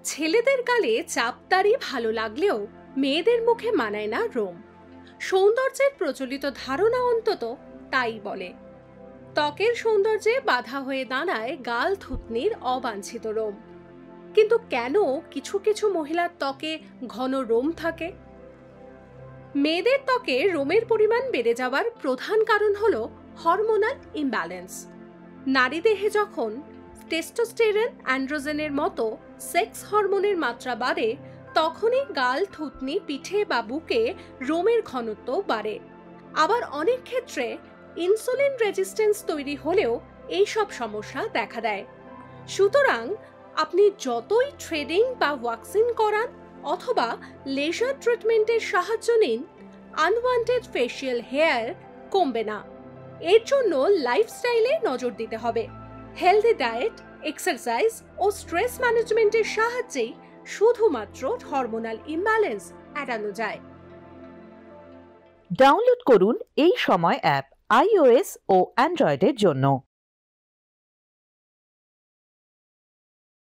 ছেলেদের গালে চাপদাড়ি ভালো লাগলেও মেয়েদের মুখে মানায় না রোম। সৌন্দর্যের প্রচলিত ধারণা অন্তত তাই বলে। ত্বকের সৌন্দর্যে বাধা হয়ে দাঁড়ায় গাল থুতনির অবাঞ্ছিত রোম। কিন্তু কেন কিছু কিছু মহিলার ত্বকে ঘন রোম থাকে? মেয়েদের ত্বকে রোমের পরিমাণ বেড়ে যাওয়ার প্রধান কারণ হলো হরমোনাল ইমব্যালেন্স। নারী দেহে যখন টেস্টোস্টেরন, অ্যান্ড্রোজেনের মতো সেক্স হরমোনের মাত্রা বাড়ে, তখনই গাল, থুতনি, পিঠে বা বুকে রোমের ঘনত্ব বাড়ে। আবার অনেক ক্ষেত্রে ইনসুলিন রেজিস্ট্যান্স তৈরি হলেও এই সব সমস্যা দেখা দেয়। সুতরাং আপনি যতই থ্রেডিং বা ওয়াক্সিং করান অথবা লেজার ট্রিটমেন্টের সাহায্য নিন, আনওয়ান্টেড ফেশিয়াল হেয়ার কমবে না। এর জন্য লাইফস্টাইলে নজর দিতে হবে। হেলদি ডায়েট, এক্সারসাইজ ও স্ট্রেস ম্যানেজমেন্টের সাহায্যেই শুধুমাত্র হরমোনাল ইমব্যালেন্স এড়ানো যায়। ডাউনলোড করুন এই সময় অ্যাপ iOS ও অ্যান্ড্রয়েডের জন্য।